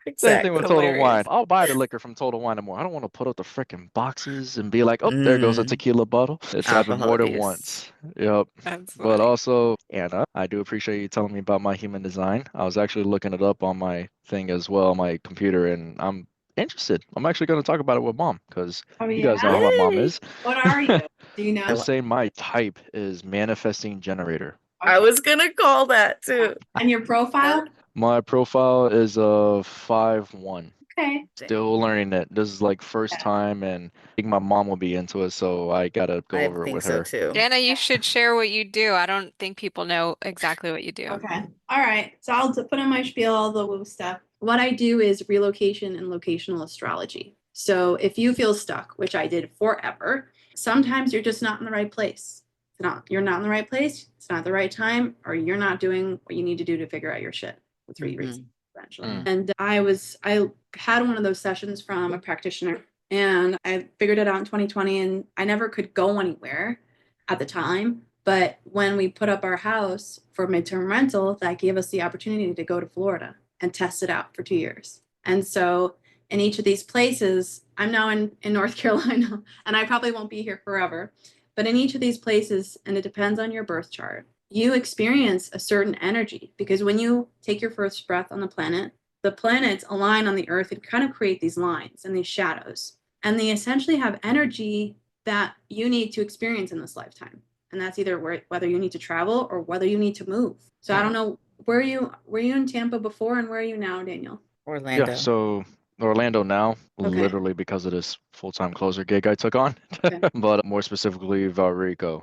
Same thing exactly. with Total Wine. Hilarious. I'll buy the liquor from Total Wine anymore. I don't want to put up the freaking boxes and be like, oh, there goes a Mm, tequila bottle. It's happened alcohol more than abuse. once. Yep. That's But funny. also, Anna, I do appreciate you telling me about my human design. I was actually looking it up on my thing as well, my computer, and I'm interested. I'm actually going to talk about it with mom because Oh you guys know yeah? how my mom Yay! is. What are you? Do you I, know? lo- Say my type is manifesting generator. I Okay. was gonna call that too. And your profile? My profile is a 5-1. Okay. Still learning it. This is like first Yeah. time, and I think my mom will be into it, so I gotta go I over it think with so her. too. Jana, you should share what you do. I don't think people know exactly what you do. Okay. All right. So I'll put in my spiel all the woo stuff. What I do is relocation and locational astrology. So if you feel stuck, which I did forever, sometimes you're just not in the right place. You're not in the right place, it's not the right time, or you're not doing what you need to do to figure out your shit for 3 reasons, Hmm. essentially. Mm. And I had one of those sessions from a practitioner and I figured it out in 2020 and I never could go anywhere at the time. But when we put up our house for midterm rental, that gave us the opportunity to go to Florida and test it out for 2 years. And so in each of these places, I'm now in North Carolina, and I probably won't be here forever. But in each of these places, and it depends on your birth chart, you experience a certain energy because when you take your first breath on the planets align on the earth and kind of create these lines and these shadows. And they essentially have energy that you need to experience in this lifetime, and that's either whether you need to travel or whether you need to move. So I don't know were you in Tampa before and where are you now, Daniel? Yeah, Orlando. so Orlando now, Okay. literally because of this full-time closer gig I took on, Okay. but more specifically Valrico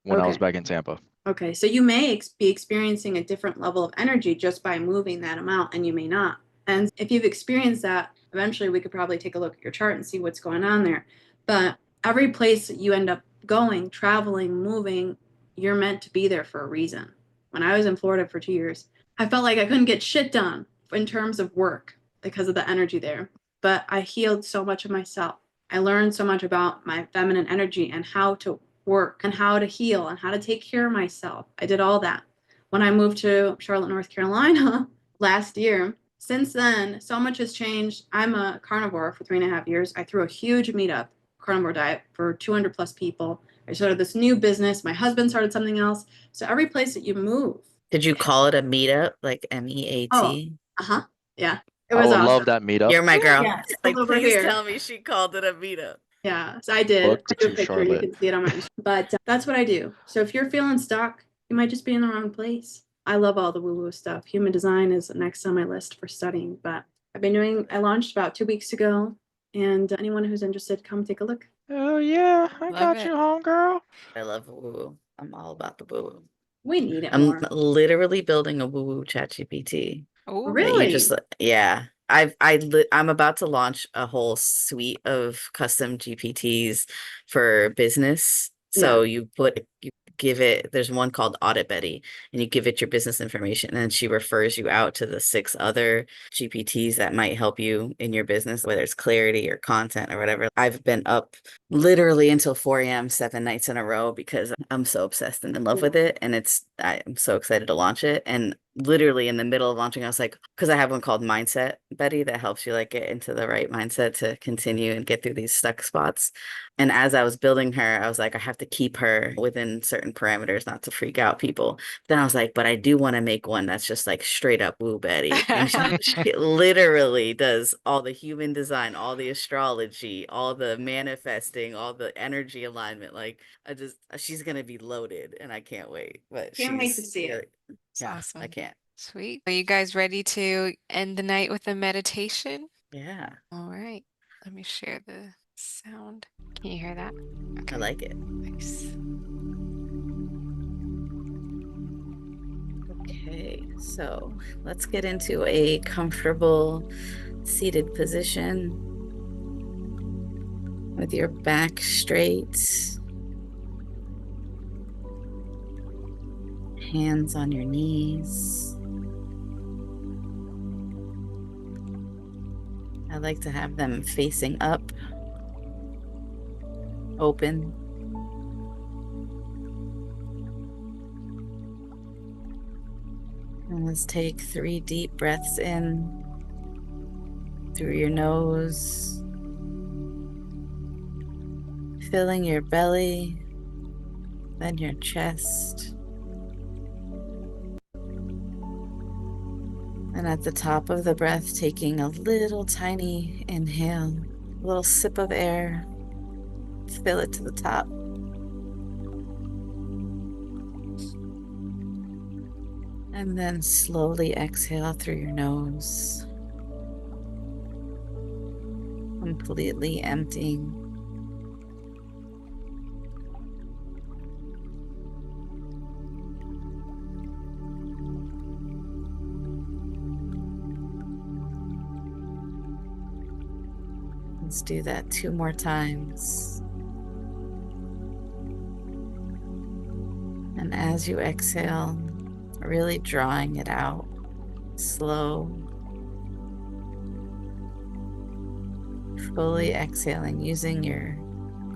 when I was Okay. back in Tampa. Okay. So you may be experiencing a different level of energy just by moving that amount, and you may not. And if you've experienced that, eventually we could probably take a look at your chart and see what's going on there. But every place that you end up going, traveling, moving, you're meant to be there for a reason. When I was in Florida for 2 years, I felt like I couldn't get shit done in terms of work because of the energy there. But I healed so much of myself. I learned so much about my feminine energy and how to work and how to heal and how to take care of myself. I did all that. When I moved to Charlotte, North Carolina last year, since then, so much has changed. I'm a carnivore for 3.5 years. I threw a huge meetup, carnivore diet for 200 plus people. I started this new business. My husband started something else. So every place that you move, Did you call it a meetup, like oh, MEAT? uh-huh, yeah, it I was would love awesome. that meetup. You're my girl. Yeah, it's Like, over please here. tell me she called it a meetup. Yeah, so I did. Book I do a to picture. You Charlotte. can see it on my Instagram. But that's what I do. So if you're feeling stuck, you might just be in the wrong place. I love all the woo-woo stuff. Human design is next on my list for studying. But I launched about 2 weeks ago. And anyone who's interested, come take a look. Oh yeah, I Love got you, it. homegirl. I love woo. I'm all about the woo. We need it I'm more. literally building a woo chat GPT that you Oh, just, Really? yeah. I'm about to launch a whole suite of custom GPTs for business. Yeah. So you give it, there's one called Audit Betty, and you give it your business information, and she refers you out to the 6 other GPTs that might help you in your business, whether it's clarity or content or whatever. I've been up literally until 4 a.m. 7 nights in a row because I'm so obsessed and in love Yeah. with it. And I'm so excited to launch it. And literally in the middle of launching, I was like, because I have one called Mindset Betty that helps you like get into the right mindset to continue and get through these stuck spots. And as I was building her, I was like, I have to keep her within certain parameters, not to freak out people. Then I was like, but I do want to make one that's just like straight up woo Betty. And she literally does all the human design, all the astrology, all the manifesting, all the energy alignment. Like she's gonna be loaded and I can't wait. But Can't wait to see it. It's yeah, awesome. I can't. Sweet. Are you guys ready to end the night with a meditation? Yeah, All right. Let me share the sound. Can you hear that? I Okay. like it. Nice. Okay, so let's get into a comfortable seated position with your back straight, hands on your knees. I like to have them facing up, open. And let's take 3 deep breaths in through your nose, filling your belly, then your chest. And at the top of the breath, taking a little tiny inhale, a little sip of air, fill it to the top. And then slowly exhale through your nose, completely emptying. Let's do that 2 more times. And as you exhale, really drawing it out, slow, fully exhaling, using your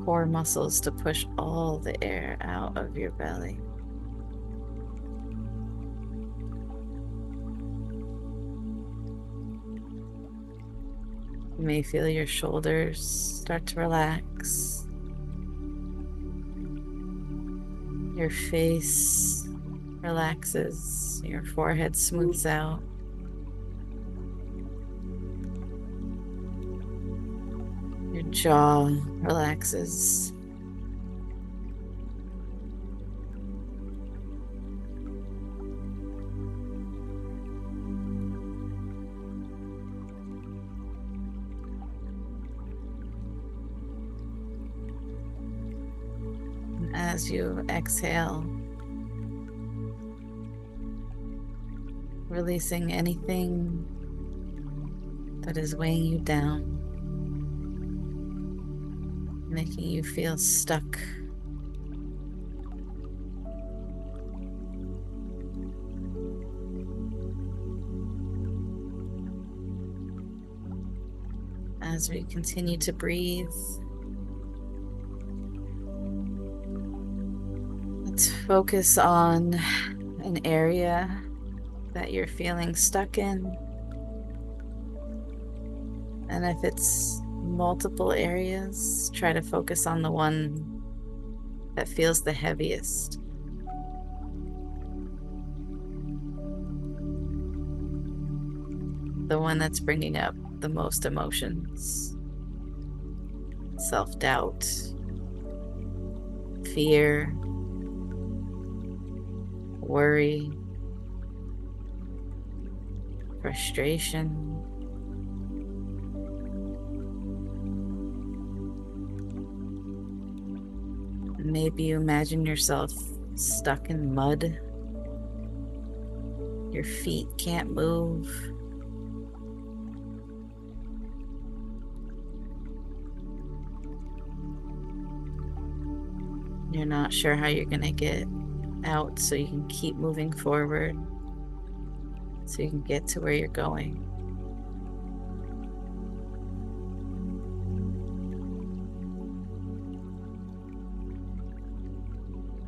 core muscles to push all the air out of your belly. You may feel your shoulders start to relax. Your face relaxes, your forehead smooths out. Your jaw relaxes. And as you exhale, releasing anything that is weighing you down, making you feel stuck. As we continue to breathe, let's focus on an area that you're feeling stuck in. And if it's multiple areas, try to focus on the one that feels the heaviest. The one that's bringing up the most emotions. Self-doubt, fear, worry, frustration. Maybe you imagine yourself stuck in mud. Your feet can't move. You're not sure how you're gonna get out so you can keep moving forward, so you can get to where you're going.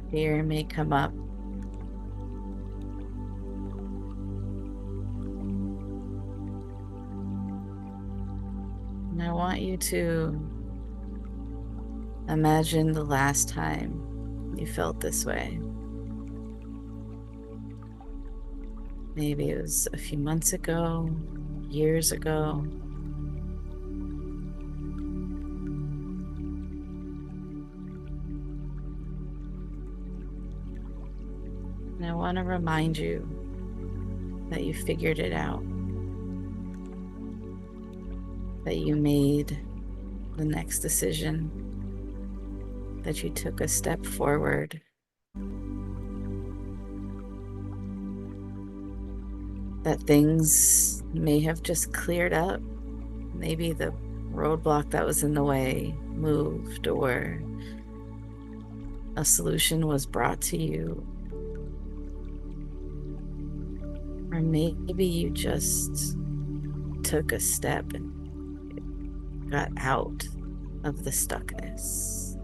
Fear may come up. And I want you to imagine the last time you felt this way. Maybe it was a few months ago, years ago. And I want to remind you that you figured it out, that you made the next decision, that you took a step forward, that things may have just cleared up. Maybe the roadblock that was in the way moved, or a solution was brought to you. Or maybe you just took a step and got out of the stuckness.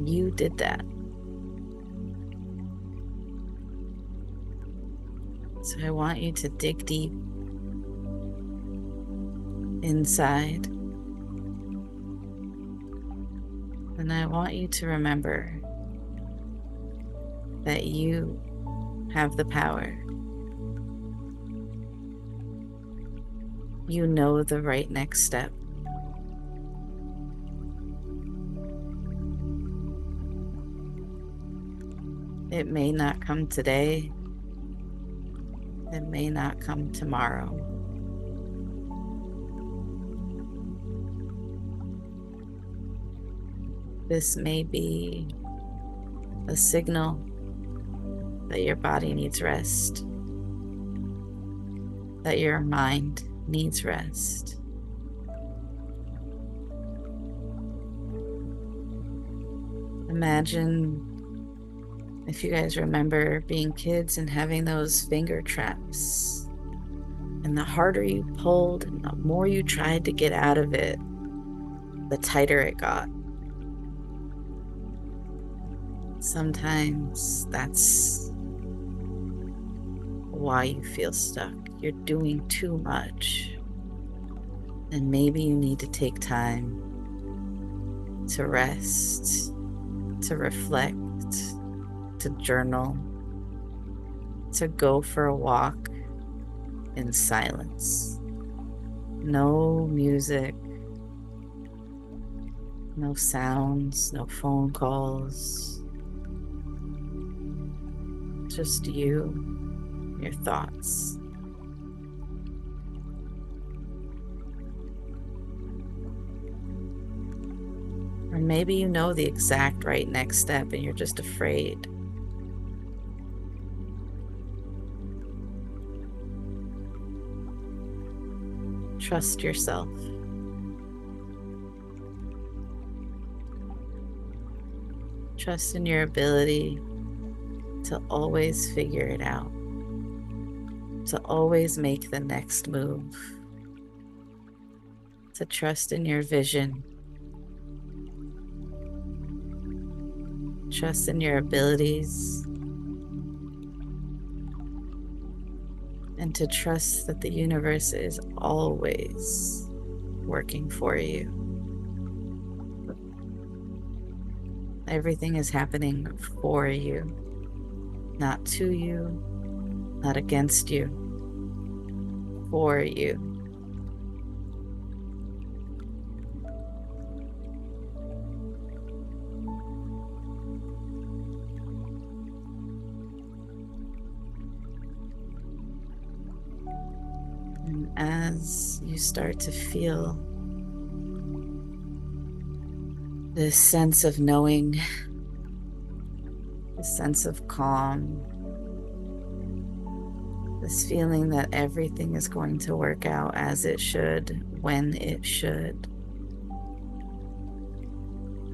You did that. So I want you to dig deep inside. And I want you to remember that you have the power. You know the right next step. It may not come today. It may not come tomorrow. This may be a signal that your body needs rest, that your mind needs rest. Imagine, if you guys remember being kids and having those finger traps, and the harder you pulled and the more you tried to get out of it, the tighter it got. Sometimes that's why you feel stuck. You're doing too much. And maybe you need to take time to rest, to reflect, to journal, to go for a walk in silence. No music, no sounds, no phone calls. Just you, your thoughts. Or maybe you know the exact right next step and you're just afraid. Trust yourself. Trust in your ability to always figure it out, to always make the next move, to trust in your vision, trust in your abilities, and to trust that the universe is always working for you. Everything is happening for you, not to you, not against you, for you. And as you start to feel this sense of knowing, this sense of calm, this feeling that everything is going to work out as it should, when it should,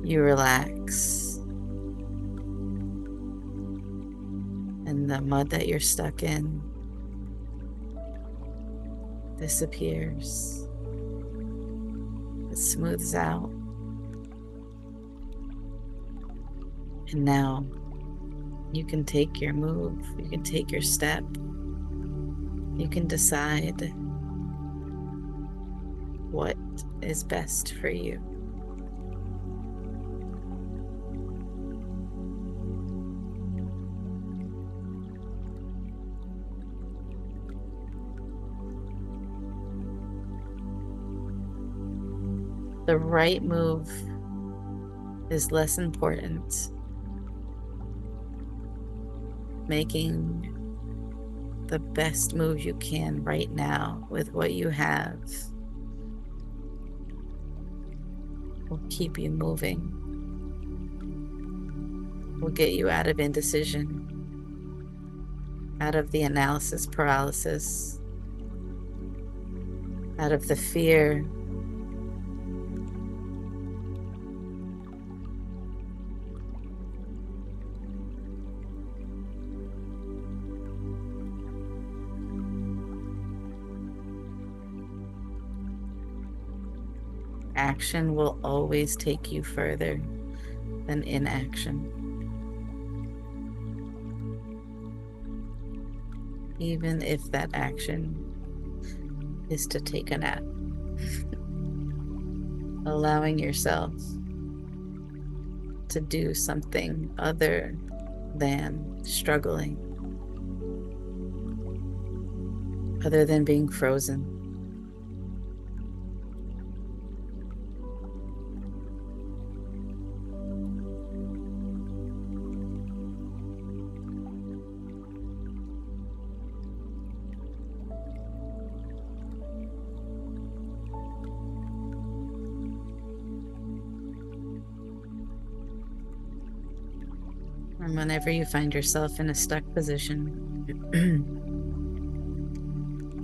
you relax. And the mud that you're stuck in disappears. It smooths out. And now you can take your move, you can take your step, you can decide what is best for you. The right move is less important. Making the best move you can right now with what you have will keep you moving, will get you out of indecision, out of the analysis paralysis, out of the fear. Action will always take you further than inaction. Even if that action is to take a nap. Allowing yourself to do something other than struggling, other than being frozen. And whenever you find yourself in a stuck position,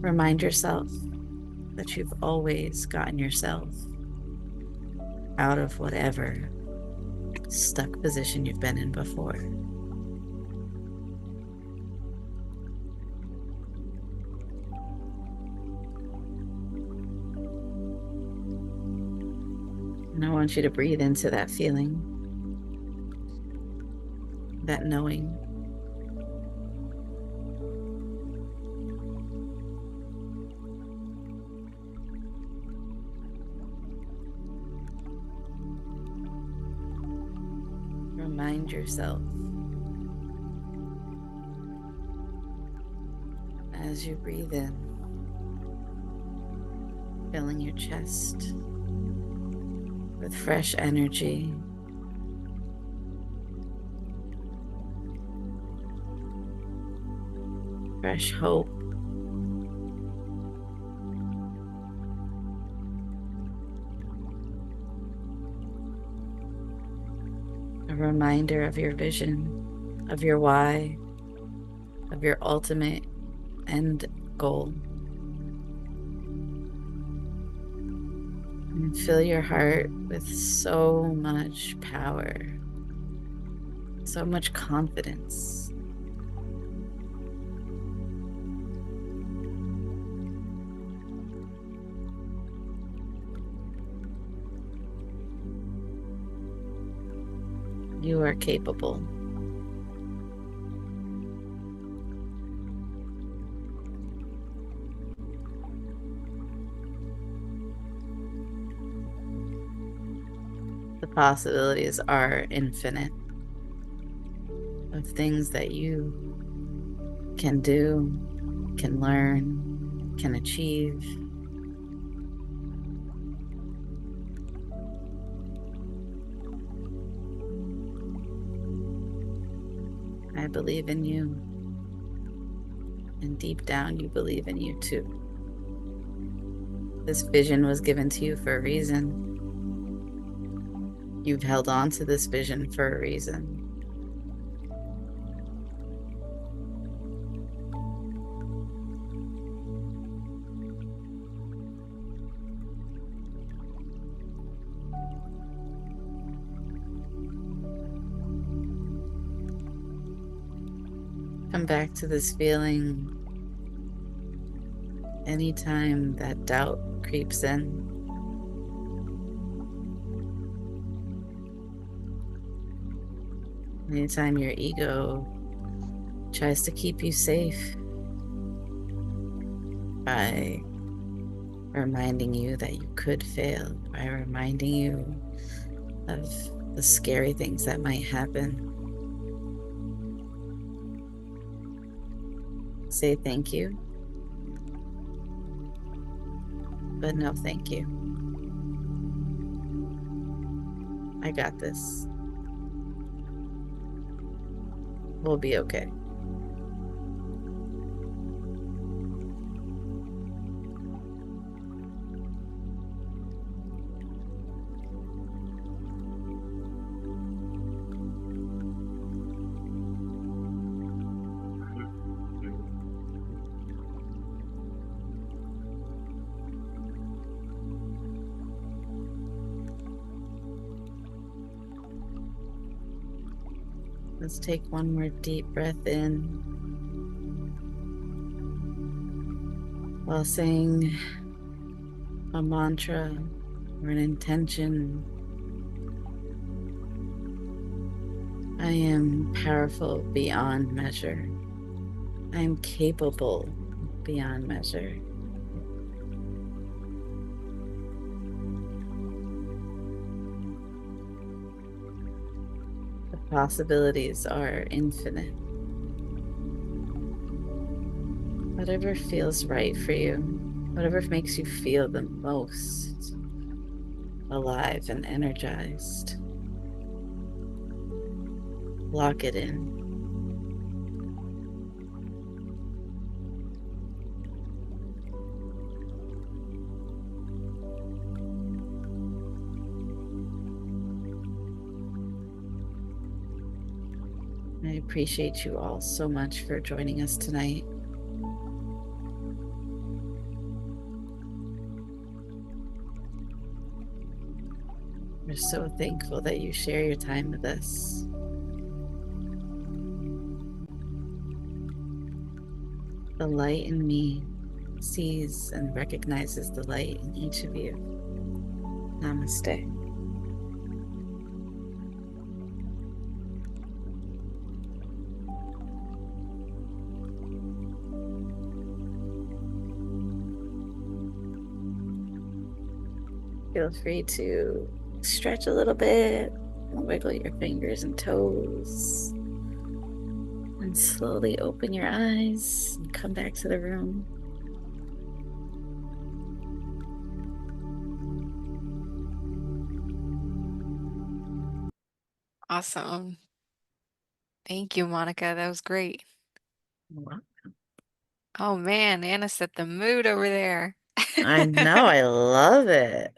remind yourself that you've always gotten yourself out of whatever stuck position you've been in before. And I want you to breathe into that feeling, that knowing. Remind yourself as you breathe in, filling your chest with fresh energy, fresh hope, a reminder of your vision, of your why, of your ultimate end goal. And fill your heart with so much power, so much confidence. You are capable. The possibilities are infinite of things that you can do, can learn, can achieve. I believe in you, and deep down you believe in you too. This vision was given to you for a reason. You've held on to this vision for a reason. Come back to this feeling anytime that doubt creeps in. Anytime your ego tries to keep you safe by reminding you that you could fail, by reminding you of the scary things that might happen. Say thank you, but no thank you. I got this. We'll be okay. Let's take one more deep breath in while saying a mantra or an intention. I am powerful beyond measure. I am capable beyond measure. The possibilities are infinite. Whatever feels right for you, whatever makes you feel the most alive and energized, lock it in. I appreciate you all so much for joining us tonight. We're so thankful that you share your time with us. The light in me sees and recognizes the light in each of you. Namaste. Feel free to stretch a little bit, wiggle your fingers and toes, and slowly open your eyes and come back to the room. Awesome. Thank you, Monica. That was great. Wow. Oh man, Anna set the mood over there. I know, I love it.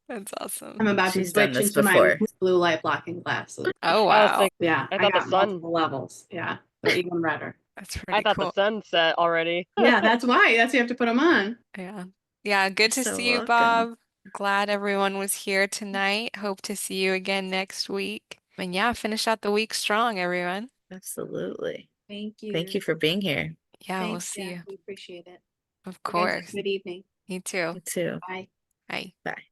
That's awesome. I'm about to She's done switch this into my before. blue light blocking glasses. Oh I was wow. thinking, Yeah, I I thought the got sun, multiple levels. Yeah, they're even redder. That's I pretty thought the cool. sun set already. Yeah, that's why. That's why you have to put them on. Yeah. Yeah, good You're to so see you, welcome. Bob. Glad everyone was here tonight. Hope to see you again next week. And yeah, finish out the week strong, everyone. Absolutely. Thank you. Thank you for being here. Yeah, we'll Thanks, see Jeff. you. We appreciate it. Of You guys have course. a good evening. You too. You too. Bye. Bye. Bye.